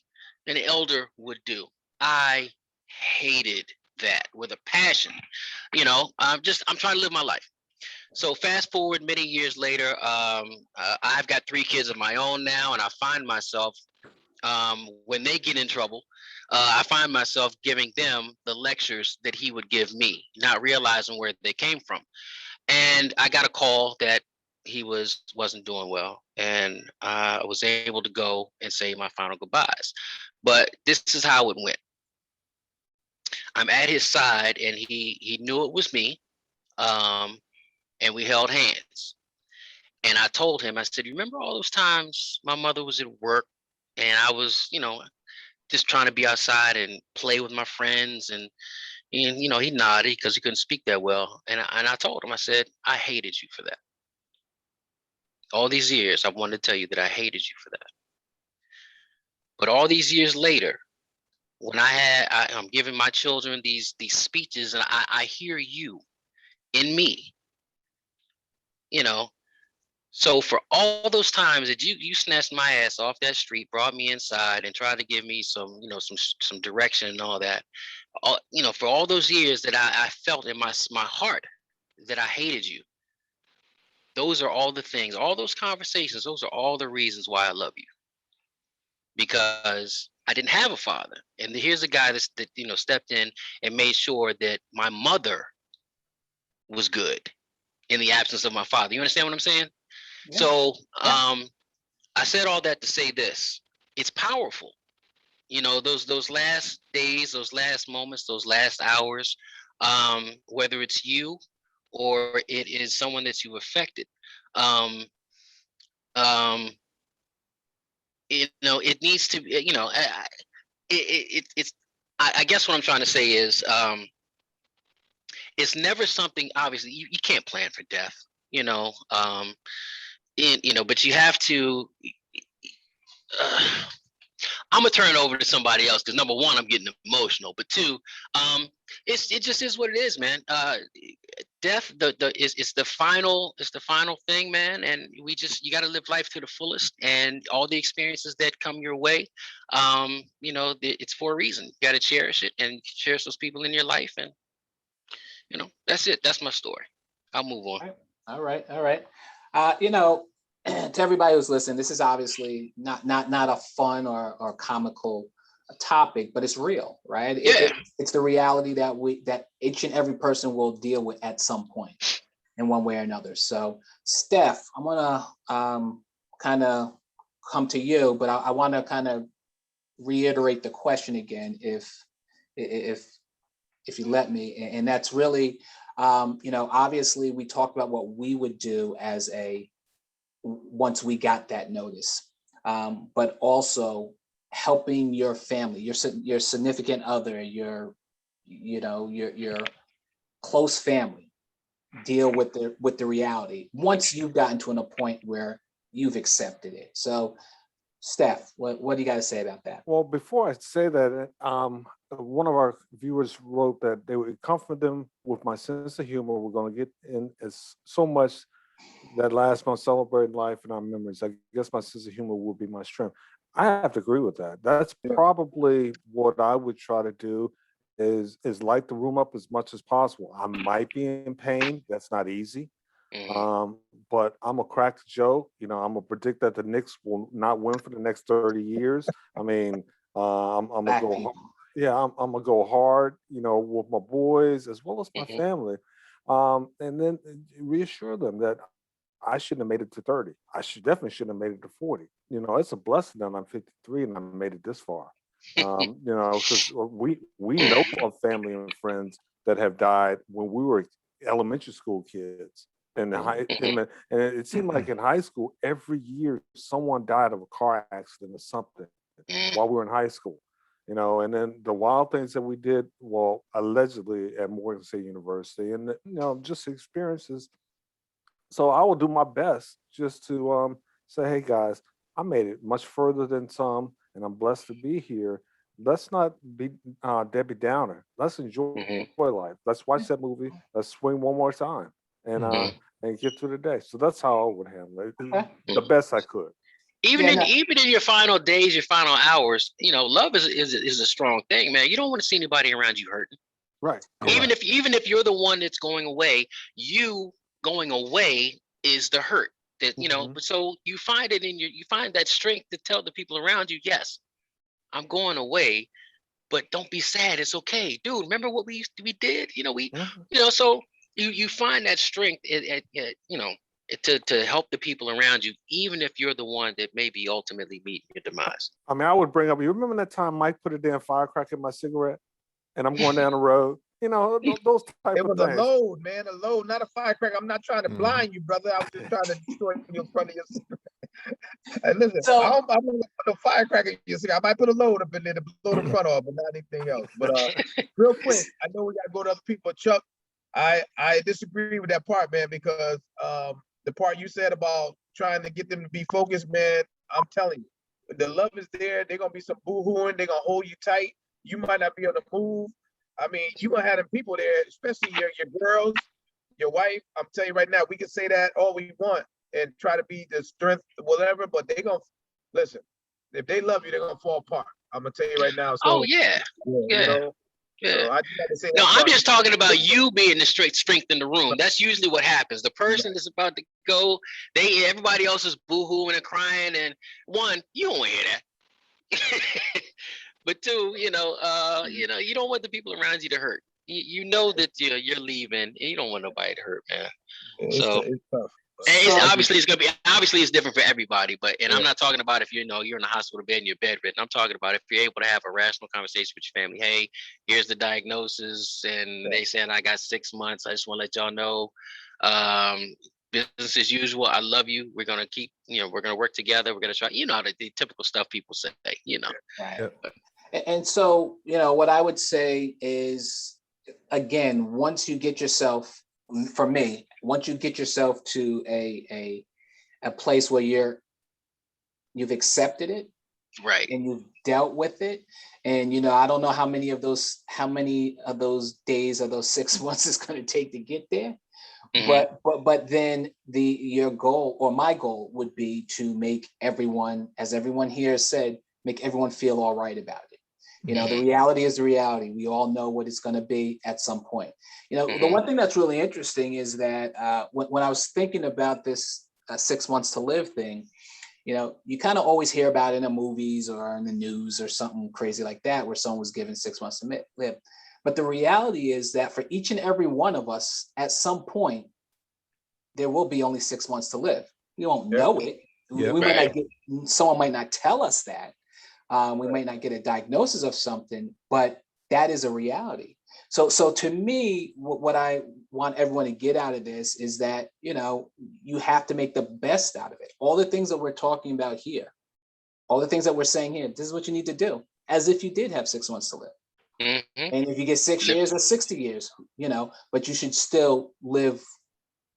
Speaker 1: elder would do. I hated that with a passion. I'm trying to live my life. So fast forward many years later, I've got 3 kids of my own now, and I find myself when they get in trouble, I find myself giving them the lectures that he would give me, not realizing where they came from. And I got a call that he wasn't doing well, and I was able to go and say my final goodbyes. But this is how it went. I'm at his side, and he knew it was me, and we held hands. And I told him, I said, "You remember all those times my mother was at work, and I was, just trying to be outside and play with my friends?" And he nodded because he couldn't speak that well. And I told him, I said, "I hated you for that. All these years, I wanted to tell you that I hated you for that. But all these years later, when I'm giving my children these speeches, and I hear you in me, you know. So for all those times that you snatched my ass off that street, brought me inside, and tried to give me some direction and all that, for all those years that I felt in my heart that I hated you. Those are all the things, all those conversations. Those are all the reasons why I love you, because I didn't have a father, and here's a guy that stepped in and made sure that my mother was good in the absence of my father. You understand what I'm saying?
Speaker 2: Yeah.
Speaker 1: So,
Speaker 2: Yeah.
Speaker 1: I said all that to say this: it's powerful. Those last days, those last moments, those last hours, whether it's you or it is someone that you affected. Um, um, it needs to be, it's I guess what I'm trying to say is, it's never something. Obviously you can't plan for death, but you have to. uh, I'm gonna turn it over to somebody else, because number one, I'm getting emotional, but two, it just is what it is, man. Death, it's the final thing, man. And you got to live life to the fullest, and all the experiences that come your way, it's for a reason. You got to cherish it and cherish those people in your life, and that's it. That's my story. I'll move on.
Speaker 2: All right. All right. To everybody who's listening, this is obviously not a fun or comical topic, but it's real, right?
Speaker 1: Yeah.
Speaker 2: It's the reality that each and every person will deal with at some point in one way or another. So, Steph, I'm gonna kind of come to you, but I want to kind of reiterate the question again, if you let me, and that's really, obviously we talked about what we would do once we got that notice, but also helping your family, your significant other, your close family deal with the reality once you've gotten to a point where you've accepted it. So, Steph, what do you got to say about that?
Speaker 4: Well, before I say that, one of our viewers wrote that they would comfort them with my sense of humor. We're going to get in as so much that last month celebrating life and our memories. I guess my sense of humor will be my strength. I have to agree with that. That's probably what I would try to do is light the room up as much as possible. I might be in pain. That's not easy.
Speaker 1: Mhm.
Speaker 4: But I'm gonna crack the joke. I'm gonna predict that the Knicks will not win for the next 30 years. I mean, I'm gonna go. Yeah, I'm gonna go hard. With my boys as well as my
Speaker 1: Mhm.
Speaker 4: family, and then reassure them that I shouldn't have made it to 30. Definitely shouldn't have made it to 40. It's a blessing that I'm 53 and I made it this far. Because we know of family and friends that have died when we were elementary school kids. And
Speaker 1: Mhm.
Speaker 4: and it seemed like in high school, every year someone died of a car accident or something while we were in high school. you know, and then the wild things that we did, well, allegedly at Morgan State University, and you know, just experiences. So I will do my best just to say, hey guys, I made it much further than some, and I'm blessed to be here. Let's not be Debbie Downer. Let's enjoy
Speaker 1: Hmm.
Speaker 4: life. Let's watch that movie. Let's swing one more time,
Speaker 2: Mhm.
Speaker 4: and get through the day. So that's how I would handle it,
Speaker 2: Okay.
Speaker 4: the best I could.
Speaker 1: Even
Speaker 2: Yeah,
Speaker 1: in
Speaker 2: no,
Speaker 1: even in your final days, your final hours, love is a strong thing, man. You don't want to see anybody around you hurting.
Speaker 4: Right.
Speaker 3: Yeah.
Speaker 4: Correct.
Speaker 1: Even if you're the one that's going away, you going away is the hurt.
Speaker 4: Mhm.
Speaker 1: But so you find it in you find that strength to tell the people around you, yes, I'm going away, but don't be sad. It's okay, dude. Remember what we did?
Speaker 4: Mhm.
Speaker 1: So you find that strength to help the people around you, even if you're the one that may be ultimately meeting your demise.
Speaker 4: I mean, I would bring up. You remember that time Mike put a damn firecracker in my cigarette, and I'm going down the road. You know, those type
Speaker 5: It
Speaker 4: of
Speaker 5: was a
Speaker 4: things.
Speaker 5: load, man, a load, not a firecracker. I'm not trying to
Speaker 3: Mhm.
Speaker 5: blind you, brother. I was just trying to destroy you in front of your cigarette. And listen,
Speaker 2: So-
Speaker 5: I'm not gonna put a firecracker in your cigarette. I might put a load up in there to blow the front off, but not anything else. But real quick, I know we gotta go to other people. Chuck, I disagree with that part, man, because the part you said about trying to get them to be focused, man, I'm telling you, the love is there. They're gonna be some boo-hooing, they're gonna hold you tight. You might not be able to move. I mean, you gonna have them people there, especially your girls, your wife. I'm telling you right now, we can say that all we want and try to be the strength, whatever, but they gonna listen. If they love you, they're gonna fall apart. I'm gonna tell you right now.
Speaker 1: Oh
Speaker 5: So
Speaker 1: yeah,
Speaker 5: you
Speaker 1: yeah,
Speaker 5: know,
Speaker 1: yeah.
Speaker 5: so I just had to say
Speaker 1: No,
Speaker 5: that
Speaker 1: I'm
Speaker 5: part.
Speaker 1: just talking about you being the strength in the room. That's usually what happens. The person that's about to go, everybody else is boo-hooing and crying, and one, you don't want to hear that. But two, you don't want the people around you to hurt. You know that you're leaving, and you don't want nobody to hurt, man. So
Speaker 5: It's tough.
Speaker 1: and it's
Speaker 2: So-
Speaker 1: obviously it's different for everybody, but
Speaker 5: Yeah.
Speaker 1: I'm not talking about if you're in the hospital bed and you're bedridden. I'm talking about if you're able to have a rational conversation with your family. Hey, here's the diagnosis, and they saying I got 6 months. I just want to let y'all know, business as usual. I love you. We're gonna keep, we're gonna work together. We're gonna try, the typical stuff people say.
Speaker 2: Right.
Speaker 3: Yep.
Speaker 2: And so, what I would say is, again, once you get yourself, for me, once you get yourself to a place where you've accepted it
Speaker 1: Right.
Speaker 2: and you've dealt with it, and I don't know how many of those days or those 6 months is going to take to get there.
Speaker 1: Mhm.
Speaker 2: But then your goal, or my goal, would be to make everyone, as everyone here said, make everyone feel all right about it. The reality is the reality. We all know what it's going to be at some point. The one thing that's really interesting is that when I was thinking about this 6 months to live thing, you kind of always hear about it in the movies or in the news or something crazy like that, where someone was given 6 months to live. But the reality is that for each and every one of us, at some point, there will be only 6 months to live. We won't know it.
Speaker 3: Yep.
Speaker 2: We might
Speaker 1: Right.
Speaker 2: not someone might not tell us that. We might not get a diagnosis of something, but that is a reality. So to me, what I want everyone to get out of this is that, you have to make the best out of it. All the things that we're talking about here, all the things that we're saying here, this is what you need to do, as if you did have 6 months to live.
Speaker 1: Mhm.
Speaker 2: And if you get 6 years or 60 years, but you should still live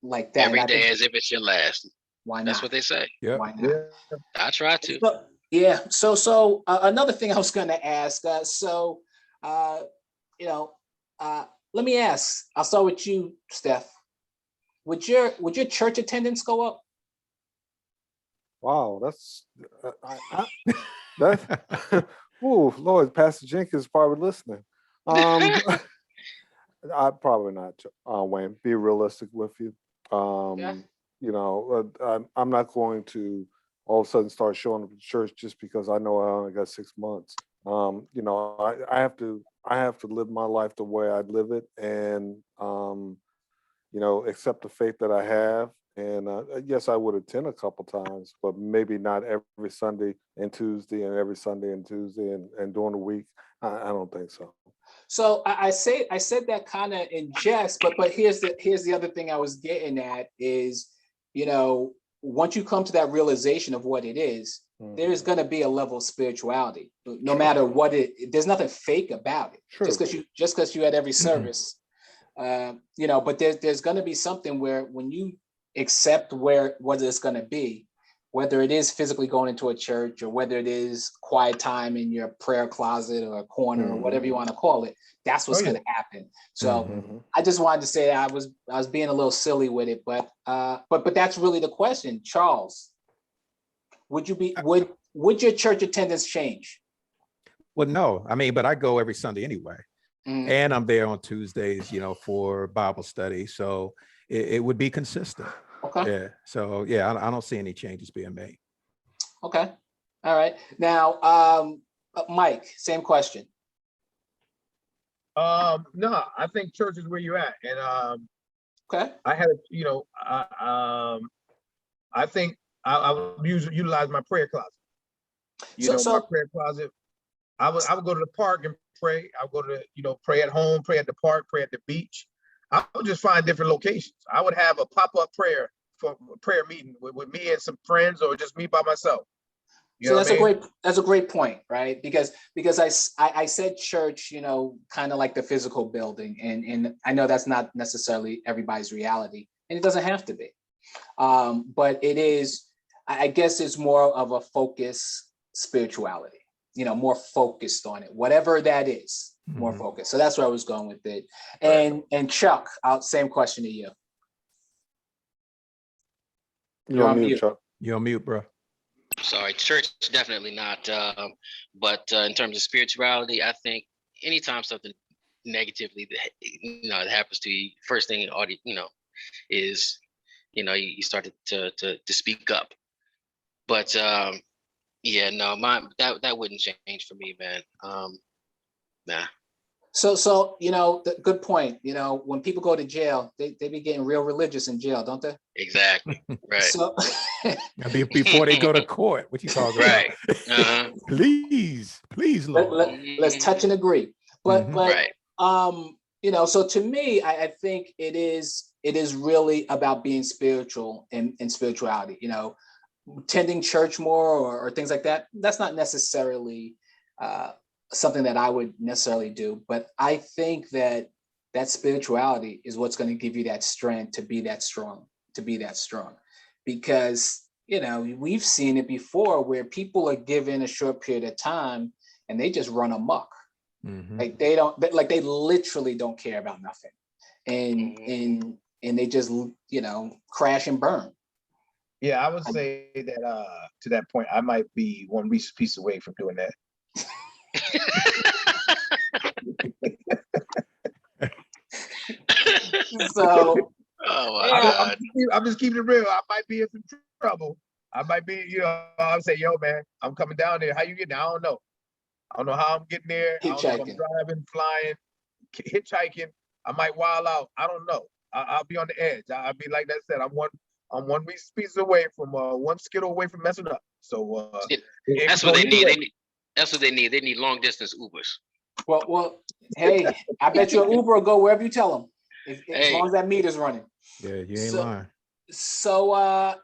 Speaker 2: like that. And
Speaker 1: Every
Speaker 2: I
Speaker 1: day
Speaker 2: think,
Speaker 1: as if it's your last.
Speaker 2: why not?
Speaker 1: That's what they say.
Speaker 3: Yep.
Speaker 2: Why not?
Speaker 5: Yeah.
Speaker 1: I try to.
Speaker 2: So, yeah. So another thing I was going to ask. Let me ask. I'll start with you, Steph. Would your church attendance go up?
Speaker 4: Wow, that's that. Ooh, Lord, Pastor Jenkins is probably listening. I probably not, Wayne. Be realistic with you.
Speaker 2: Yeah.
Speaker 4: I'm not going to all of a sudden start showing up at church just because I know I only got 6 months. I have to live my life the way I live it, and accept the faith that I have. And yes, I would attend a couple times, but maybe not every Sunday and Tuesday and every Sunday and Tuesday and during the week. I don't think so.
Speaker 2: So I said that kind of in jest, but here's the other thing I was getting at is, once you come to that realization of what it is, there is going to be a level of spirituality, no matter what there's nothing fake about it.
Speaker 4: True.
Speaker 2: Just because you at every service, but there's going to be something where when you accept what it's going to be, whether it is physically going into a church or whether it is quiet time in your prayer closet or a corner or whatever you want to call it, that's what's going to happen. So I just wanted to say I was being a little silly with it, but that's really the question. Charles, would your church attendance change?
Speaker 3: Well, no, I mean, but I go every Sunday anyway. And I'm there on Tuesdays, for Bible study. So it would be consistent.
Speaker 2: Okay.
Speaker 3: Yeah. So yeah, I don't see any changes being made.
Speaker 2: Okay. All right. Now, Mike, same question.
Speaker 5: No, I think church is where you're at. And
Speaker 2: okay.
Speaker 5: I had I think I would utilize my prayer closet. My prayer closet. I would go to the park and pray. I would go to, pray at home, pray at the park, pray at the beach. I would just find different locations. I would have a pop-up prayer for a prayer meeting with me and some friends, or just me by myself.
Speaker 2: So that's a great point, right? Because I said church, kind of like the physical building, and I know that's not necessarily everybody's reality, and it doesn't have to be. But it is, I guess it's more of a focus spirituality, more focused on it, whatever that is, more focused. So that's where I was going with it. And Chuck, same question to you.
Speaker 4: You're on mute, Chuck.
Speaker 3: You're on mute, bro.
Speaker 1: Sorry, church definitely not. But in terms of spirituality, I think anytime something negatively that happens to you, first thing is you start to speak up. But yeah, no, that wouldn't change for me, man. Nah.
Speaker 2: So good point. When people go to jail, they be getting real religious in jail, don't they?
Speaker 1: Exactly. Right.
Speaker 2: So
Speaker 3: before they go to court, what you talking
Speaker 1: right.
Speaker 3: about? Please, Lord.
Speaker 2: Let's touch and agree. But
Speaker 1: right.
Speaker 2: So to me, I think it is really about being spiritual and spirituality. Attending church more or things like that. That's not necessarily something that I would necessarily do, but I think that spirituality is what's going to give you that strength to be that strong, because we've seen it before where people are given a short period of time and they just run amok. Like they literally don't care about nothing, and they just crash and burn.
Speaker 5: Yeah, I would say that to that point, I might be one Reese's piece away from doing that.
Speaker 2: So
Speaker 5: I'm just keeping it real. I might be in some trouble. I might be, I'll say, yo, man, I'm coming down there. How you getting there? I don't know. I don't know how I'm getting there. I don't know if I'm driving, flying, hitchhiking. I might wild out. I don't know. I'll be on the edge. I'll be like that said. I'm one piece away from one skittle away from messing up. So
Speaker 1: that's what they need. That's what they need. They need long distance Ubers.
Speaker 2: Well, hey, I bet you an Uber will go wherever you tell them, as long as that meter's running.
Speaker 3: Yeah, you ain't lying.
Speaker 2: So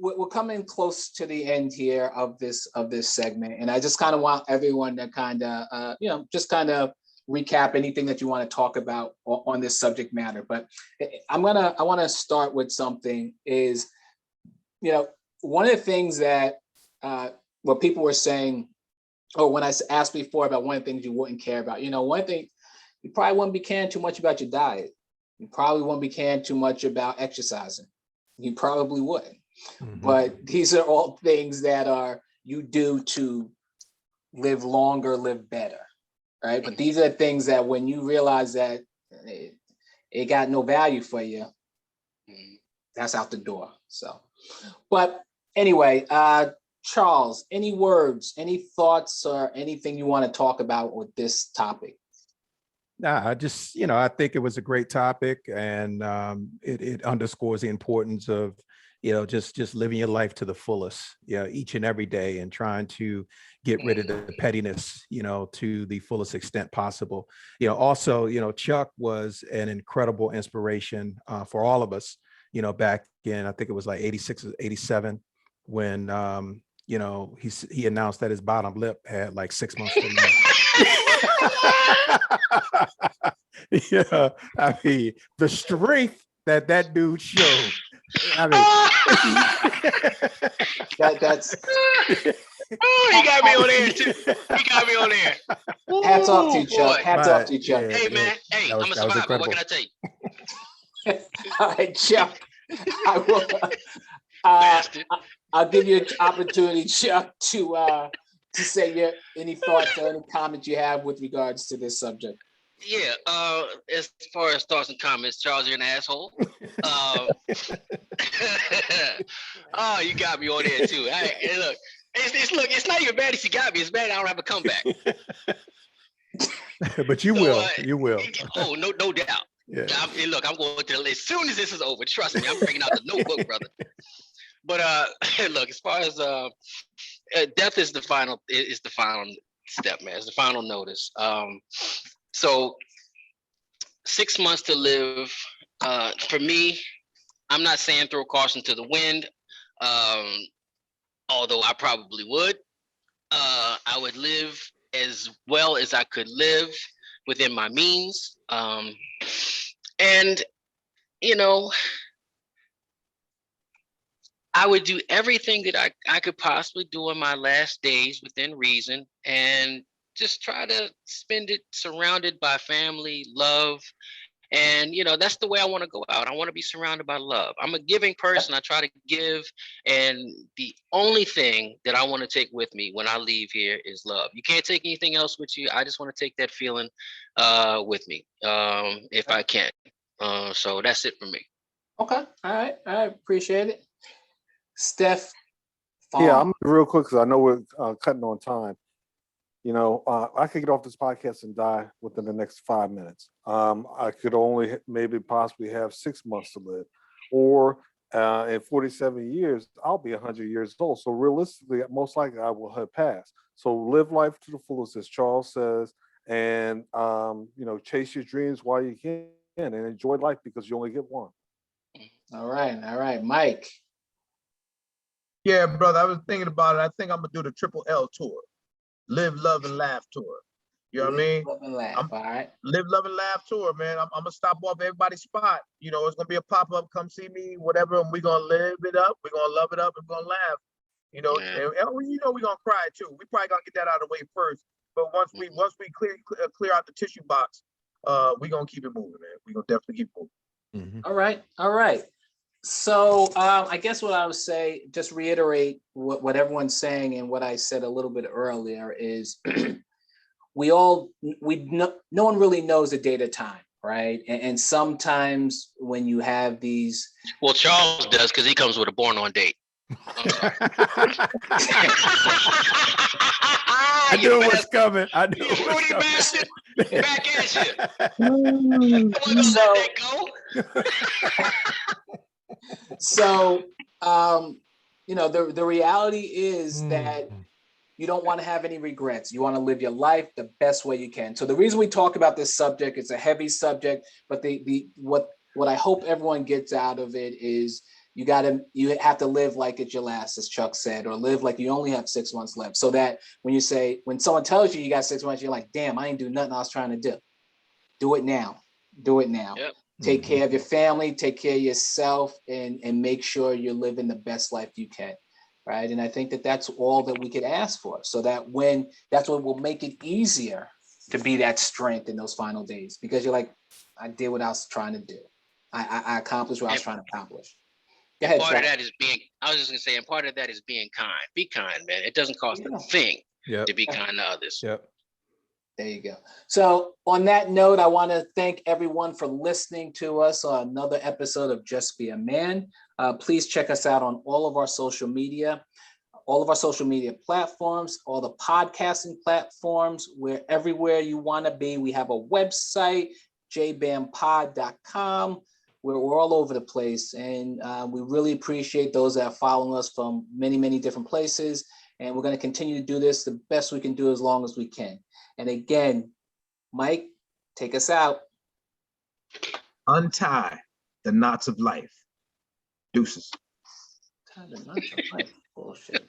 Speaker 2: we're coming close to the end here of this segment, and I just kind of want everyone to kind of just kind of recap anything that you want to talk about on this subject matter. But I want to start with something is, one of the things that what people were saying, or when I asked before about one of the things you wouldn't care about, one thing you probably wouldn't be caring too much about your diet. You probably wouldn't be caring too much about exercising. You probably wouldn't. But these are all things that you do to live longer, live better, right? But these are things that when you realize that it got no value for you, that's out the door. So, but anyway, Charles, any words, any thoughts, or anything you want to talk about with this topic?
Speaker 3: Nah, I just, I think it was a great topic, and it underscores the importance of, just living your life to the fullest, each and every day, and trying to get rid of the pettiness, to the fullest extent possible. Also, Chuck was an incredible inspiration for all of us, back in, I think it was like 86, 87, when, he announced that his bottom lip had like 6 months to live. Yeah, I mean, the strength that dude showed. I mean,
Speaker 2: That's
Speaker 1: Oh, he got me on air too. He got me on air.
Speaker 2: hats off to
Speaker 1: Ooh,
Speaker 2: you, Chuck.
Speaker 1: boy.
Speaker 2: Hats off to you, Chuck.
Speaker 3: Yeah,
Speaker 1: Hey
Speaker 3: yeah,
Speaker 1: man, hey,
Speaker 3: that was-
Speaker 1: I'm a
Speaker 3: that was
Speaker 1: survivor. What
Speaker 3: incredible.
Speaker 1: can I tell you?
Speaker 2: All right, Chuck. I will.
Speaker 1: Bastard.
Speaker 2: I'll give you an opportunity, Chuck, to say any thoughts or any comments you have with regards to this subject.
Speaker 1: Yeah, as far as thoughts and comments, Charles, you're an asshole. Oh, you got me on there too. Hey, look, it's not even bad if you got me. It's bad I don't have a comeback.
Speaker 3: But you
Speaker 1: So,
Speaker 3: will. You will.
Speaker 1: Oh, no doubt.
Speaker 3: Yeah.
Speaker 1: Look, I'm going to as soon as this is over. Trust me, I'm breaking out the notebook, brother. But look, as far as death is the final step, man. It's the final notice. So 6 months to live. For me, I'm not saying throw caution to the wind. Although I probably would. I would live as well as I could live within my means. And I would do everything that I could possibly do in my last days within reason, and just try to spend it surrounded by family, love. And that's the way I want to go out. I want to be surrounded by love. I'm a giving person. I try to give, and the only thing that I want to take with me when I leave here is love. You can't take anything else with you. I just want to take that feeling with me, if I can. So that's it for me.
Speaker 2: Okay. All right. I appreciate it. Steph.
Speaker 4: Yeah, I'm real quick because I know we're cutting on time. I could get off this podcast and die within the next 5 minutes. I could only maybe possibly have 6 months to live, or in 47 years, I'll be 100 years old. So realistically, most likely I will have passed. So live life to the fullest, as Charles says, and chase your dreams while you can, and enjoy life because you only get one.
Speaker 2: All right, Mike.
Speaker 5: Yeah, brother, I was thinking about it. I think I'm gonna do the Triple L tour. Live, love, and laugh tour. You know what I mean?
Speaker 2: Live, love, and laugh. All right.
Speaker 5: Live, love, and laugh tour, man. I'm gonna stop off everybody's spot. It's gonna be a pop-up, come see me, whatever, and we're gonna live it up, we're gonna love it up, and we're gonna laugh.
Speaker 1: Yeah.
Speaker 5: And we're gonna cry too. We probably gonna get that out of the way first. But once we clear out the tissue box, we're gonna keep it moving, man. We're gonna definitely keep moving.
Speaker 2: Mm-hmm. All right. So I guess what I would say, just reiterate what everyone's saying and what I said a little bit earlier is no one really knows the date of time, right? And sometimes when you have these,
Speaker 1: well, Charles does because he comes with a born on date.
Speaker 3: I knew it was coming. I knew
Speaker 1: You
Speaker 3: it was
Speaker 1: fruity
Speaker 3: coming.
Speaker 1: bastard. Back at you. I wasn't gonna let that go.
Speaker 2: So the reality is that you don't want to have any regrets. You want to live your life the best way you can. So the reason we talk about this subject, it's a heavy subject, but what I hope everyone gets out of it is you have to live like it's your last, as Chuck said, or live like you only have 6 months left. So that when someone tells you got 6 months, you're like, damn, I ain't do nothing I was trying to do. Do it now.
Speaker 1: Yep.
Speaker 2: Take care of your family, take care of yourself, and make sure you're living the best life you can, right? And I think that's all that we could ask for. So that's what will make it easier to be that strength in those final days, because you're like, I did what I was trying to do. I accomplished what I was trying to accomplish. Go ahead,
Speaker 1: Part of
Speaker 2: Chuck.
Speaker 1: that is I was just gonna say, and part of that is being kind. Be kind, man. It doesn't cost a thing to be kind to others.
Speaker 3: Yep.
Speaker 2: There you go. So on that note, I want to thank everyone for listening to us on another episode of Just Be a Man. Please check us out on all of our social media platforms, all the podcasting platforms. We're everywhere you want to be. We have a website, jbampod.com. We're all over the place, and we really appreciate those that are following us from many, many different places. And we're going to continue to do this the best we can do as long as we can. And again, Mike, take us out.
Speaker 5: Untie the knots of life. Deuces.
Speaker 2: Tie the knots of life. Bullshit.